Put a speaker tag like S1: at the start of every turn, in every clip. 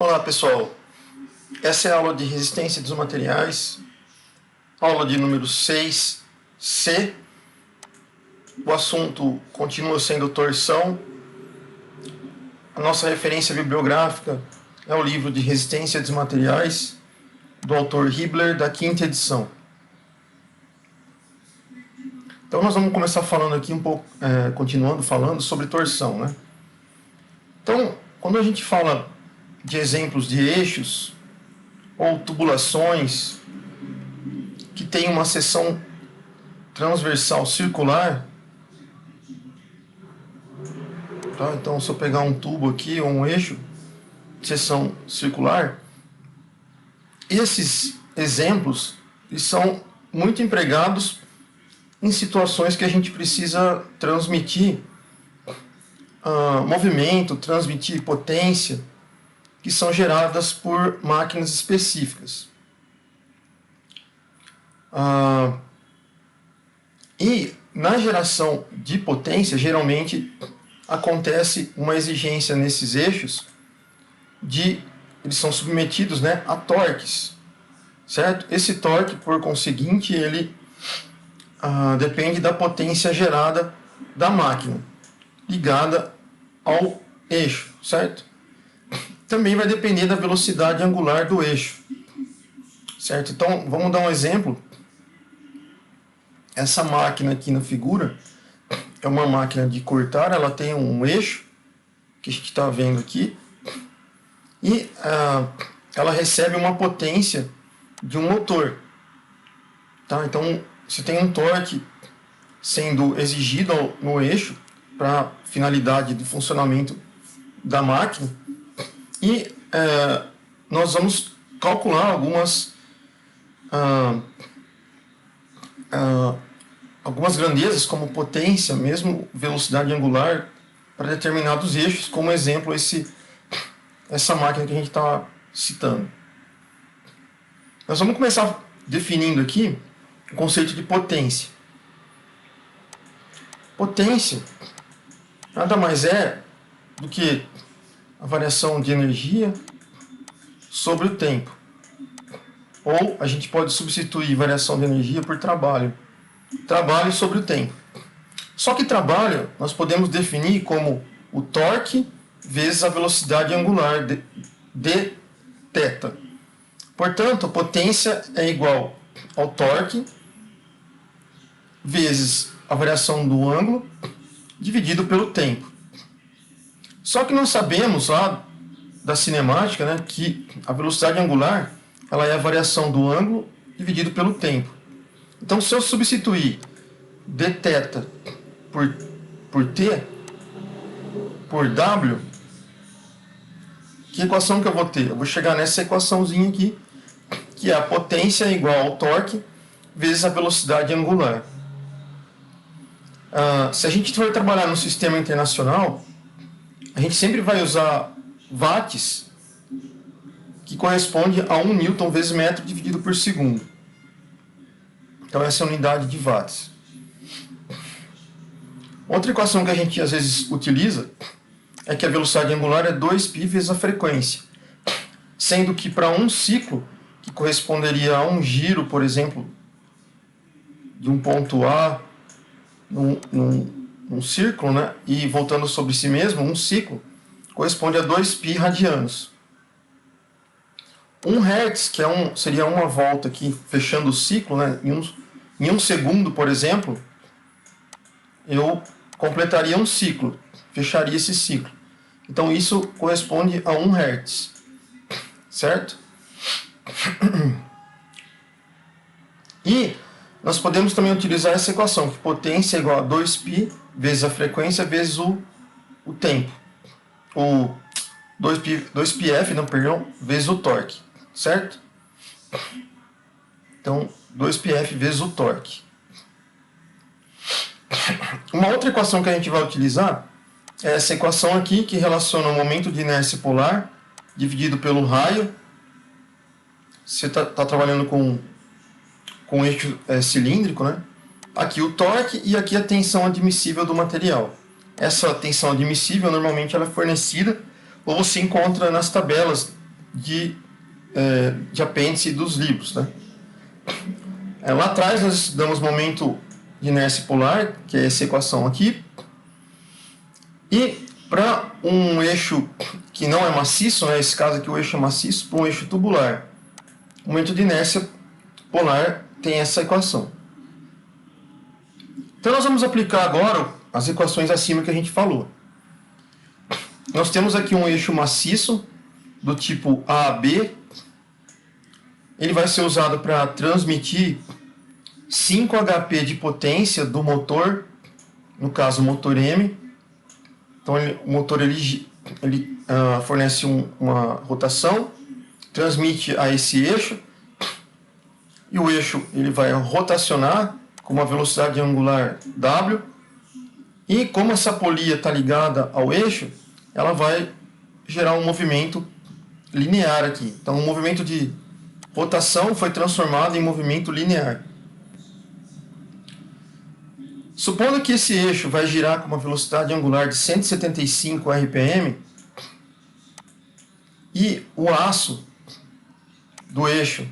S1: Olá pessoal, essa é a aula de resistência dos materiais, aula de número 6C. O assunto continua sendo torção. A nossa referência bibliográfica é o livro de Resistência dos Materiais, do autor Hibbeler, da 5ª edição. Então nós vamos começar falando aqui um pouco, continuando falando sobre torção, né? Então, quando a gente fala de exemplos de eixos ou tubulações que tem uma seção transversal circular, tá? Então, se eu pegar um tubo aqui ou um eixo de seção circular, esses exemplos eles são muito empregados em situações que a gente precisa transmitir movimento, transmitir potência, que são geradas por máquinas específicas. E na geração de potência, geralmente acontece uma exigência nesses eixos eles são submetidos, né, a torques, certo? Esse torque, por conseguinte, ele depende da potência gerada da máquina, ligada ao eixo, certo? Também vai depender da velocidade angular do eixo, certo? Então, vamos dar um exemplo. Essa máquina aqui na figura é uma máquina de cortar, ela tem um eixo, que a gente está vendo aqui, e ela recebe uma potência de um motor, tá? Então, você tem um torque sendo exigido no eixo para finalidade de funcionamento da máquina, e nós vamos calcular algumas grandezas, como potência, mesmo velocidade angular, para determinados eixos, como exemplo essa máquina que a gente está citando. Nós vamos começar definindo aqui o conceito de potência. Potência nada mais é do que a variação de energia sobre o tempo. Ou a gente pode substituir variação de energia por trabalho. Trabalho sobre o tempo. Só que trabalho nós podemos definir como o torque vezes a velocidade angular de θ. Portanto, a potência é igual ao torque vezes a variação do ângulo dividido pelo tempo. Só que nós sabemos lá da cinemática, né, que a velocidade angular ela é a variação do ângulo dividido pelo tempo. Então, se eu substituir dθ por t por w, que equação que eu vou ter? Eu vou chegar nessa equaçãozinha aqui, que é a potência igual ao torque vezes a velocidade angular. Se a gente for trabalhar no sistema internacional, a gente sempre vai usar watts, que corresponde a 1 newton vezes metro dividido por segundo. Então essa é a unidade de watts. Outra equação que a gente às vezes utiliza é que a velocidade angular é 2π vezes a frequência. Sendo que para um ciclo, que corresponderia a um giro, por exemplo, de um ponto A num círculo, né, e voltando sobre si mesmo, um ciclo, corresponde a 2π radianos. 1 Hz, que seria uma volta aqui, fechando o ciclo, né, em um segundo, por exemplo, eu completaria um ciclo, fecharia esse ciclo. Então isso corresponde a 1 Hz, certo? E nós podemos também utilizar essa equação, que potência é igual a 2π vezes a frequência vezes o tempo. O 2πf, não, perdão, vezes o torque, certo? Então, 2πf vezes o torque. Uma outra equação que a gente vai utilizar é essa equação aqui, que relaciona o momento de inércia polar dividido pelo raio. Você está trabalhando com eixo cilíndrico, né? Aqui o torque e aqui a tensão admissível do material. Essa tensão admissível normalmente ela é fornecida ou você encontra nas tabelas de apêndice dos livros, né? Lá atrás nós estudamos momento de inércia polar, que é essa equação aqui. E para um eixo que não é maciço, né, nesse caso aqui o eixo é maciço, para um eixo tubular, o momento de inércia polar tem essa equação. Então nós vamos aplicar agora as equações acima que a gente falou. Nós temos aqui um eixo maciço do tipo AB. Ele vai ser usado para transmitir 5 HP de potência do motor, no caso o motor M. Então o motor ele fornece uma rotação, transmite a esse eixo, e o eixo ele vai rotacionar com uma velocidade angular W, e como essa polia está ligada ao eixo, ela vai gerar um movimento linear aqui. Então o movimento de rotação foi transformado em movimento linear. Supondo que esse eixo vai girar com uma velocidade angular de 175 RPM e o aço do eixo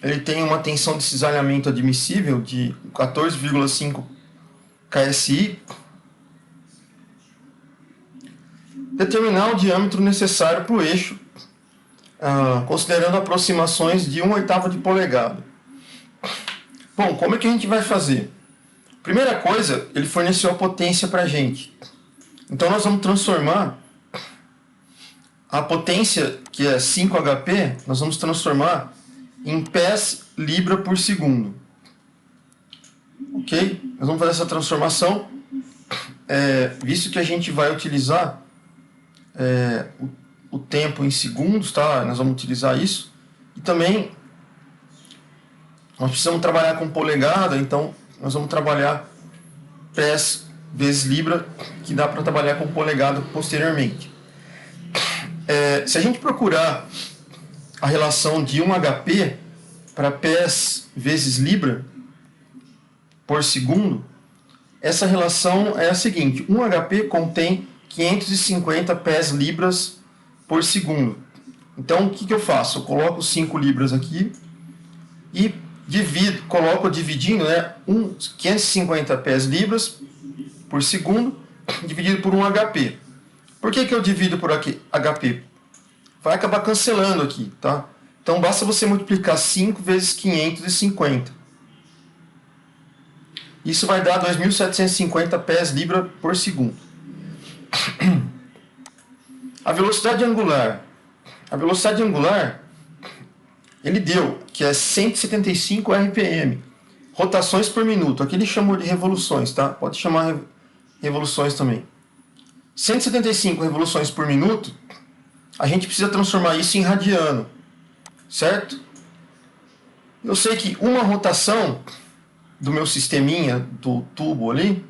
S1: ele tem uma tensão de cisalhamento admissível de 14,5 KSI, determinar o diâmetro necessário para o eixo, considerando aproximações de 1/8 de polegada. Bom, como é que a gente vai fazer? Primeira coisa, ele forneceu a potência para a gente. Então nós vamos transformar a potência, que é 5 HP, nós vamos transformar em pés libra por segundo. Ok? Nós vamos fazer essa transformação, visto que a gente vai utilizar o tempo em segundos, tá? Nós vamos utilizar isso. E também nós precisamos trabalhar com polegada, então nós vamos trabalhar pés vezes libra, que dá para trabalhar com polegada posteriormente. Se a gente procurar a relação de 1 HP para pés vezes libra por segundo, essa relação é a seguinte: 1 HP contém 550 pés libras por segundo. Então o que eu faço? Eu coloco 5 libras aqui e coloco dividindo, né, 550 pés libras por segundo dividido por 1 HP. Por que eu divido por aqui HP? Vai acabar cancelando aqui, tá? Então basta você multiplicar 5 vezes 550. Isso vai dar 2.750 pés libra por segundo. A velocidade angular. A velocidade angular, ele deu, que é 175 RPM. Rotações por minuto. Aqui ele chamou de revoluções, tá? Pode chamar revoluções também. 175 revoluções por minuto, a gente precisa transformar isso em radiano, certo? Eu sei que uma rotação do meu sisteminha, do tubo ali,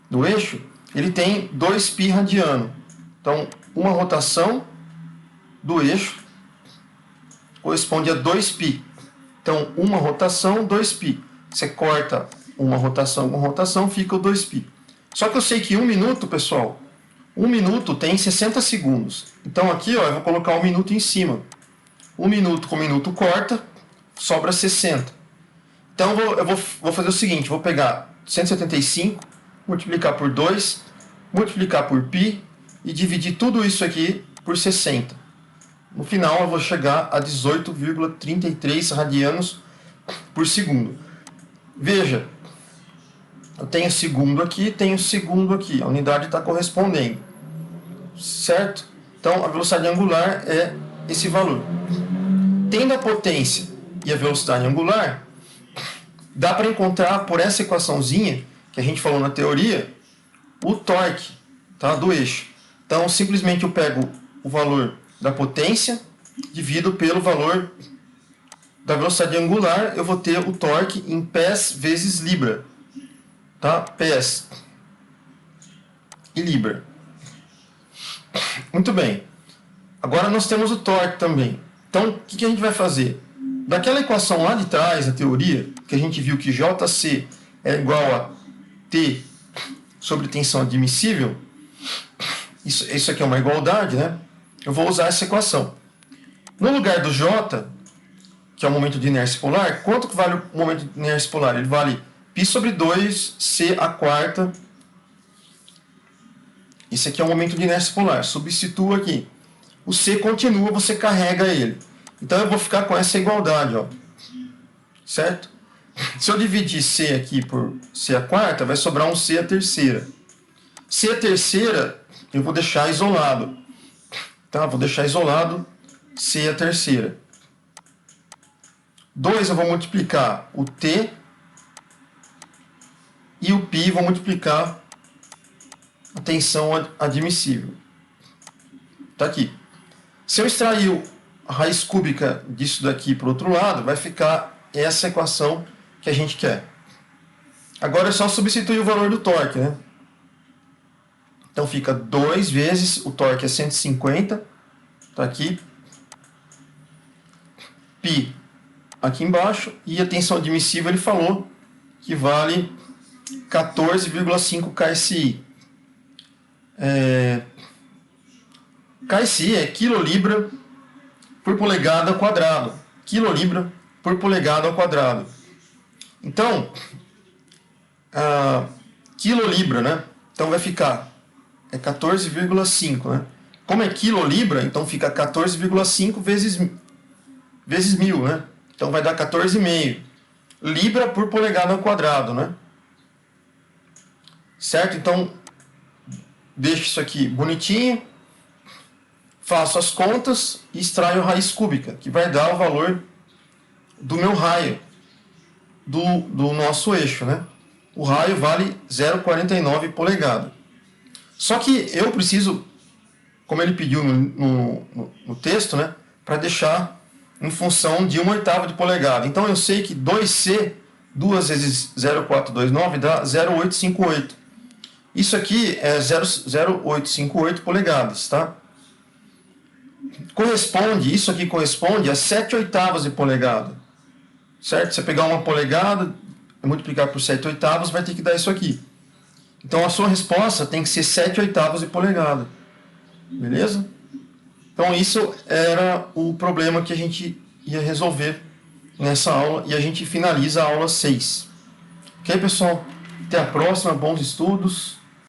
S1: do eixo, ele tem 2π radiano. Então, uma rotação do eixo corresponde a 2π. Então, uma rotação, 2π. Você corta uma rotação com rotação, fica o 2π. Só que eu sei que 1 minuto, pessoal, 1 minuto tem 60 segundos. Então aqui, ó, eu vou colocar 1 minuto em cima. 1 minuto com 1 minuto corta, sobra 60. Então eu vou fazer o seguinte, vou pegar 175, multiplicar por 2, multiplicar por π e dividir tudo isso aqui por 60. No final eu vou chegar a 18,33 radianos por segundo. Veja, eu tenho segundo aqui, tenho segundo aqui. A unidade está correspondendo. Certo? Então, a velocidade angular é esse valor. Tendo a potência e a velocidade angular, dá para encontrar por essa equaçãozinha que a gente falou na teoria, o torque, tá, do eixo. Então, simplesmente eu pego o valor da potência, divido pelo valor da velocidade angular, eu vou ter o torque em pés vezes libra. Tá? Pés e libra. Muito bem. Agora nós temos o torque também. Então, o que a gente vai fazer? Daquela equação lá de trás, a teoria, que a gente viu que JC é igual a T sobre tensão admissível, isso aqui é uma igualdade, né? Eu vou usar essa equação. No lugar do J, que é o momento de inércia polar, quanto que vale o momento de inércia polar? Ele vale π sobre 2 C a quarta. Esse aqui é o momento de inércia polar. Substitua aqui. O C continua, você carrega ele. Então eu vou ficar com essa igualdade, ó. Certo? Se eu dividir C aqui por C a quarta, vai sobrar um C a terceira. C a terceira eu vou deixar isolado. Tá? Vou deixar isolado C a terceira. 2 eu vou multiplicar o T e o π vou multiplicar a tensão admissível. Tá aqui. Se eu extrair a raiz cúbica disso daqui para o outro lado, vai ficar essa equação que a gente quer. Agora é só substituir o valor do torque, né? Então fica 2 vezes, o torque é 150, tá aqui, π aqui embaixo, e a tensão admissível ele falou que vale 14,5 KSI. KSI é quilolibra por polegada ao quadrado. Quilolibra por polegada ao quadrado. Então, quilolibra, né? Então vai ficar 14,5, né? Como é quilolibra, então fica 14,5 vezes 1000, né? Então vai dar 14,5 libra por polegada ao quadrado, né? Certo? Então, deixo isso aqui bonitinho, faço as contas e extraio a raiz cúbica, que vai dar o valor do meu raio, do nosso eixo, né? O raio vale 0,49 polegada. Só que eu preciso, como ele pediu no texto, né? Para deixar em função de 1/8 de polegada. Então eu sei que 2C, 2 vezes 0,429 dá 0,858. Isso aqui é 0,858 polegadas, tá? Isso aqui corresponde a 7/8 de polegada. Certo? Se você pegar uma polegada e multiplicar por 7/8, vai ter que dar isso aqui. Então a sua resposta tem que ser 7/8 de polegada. Beleza? Então isso era o problema que a gente ia resolver nessa aula e a gente finaliza a aula 6. Ok, pessoal? Até a próxima, bons estudos.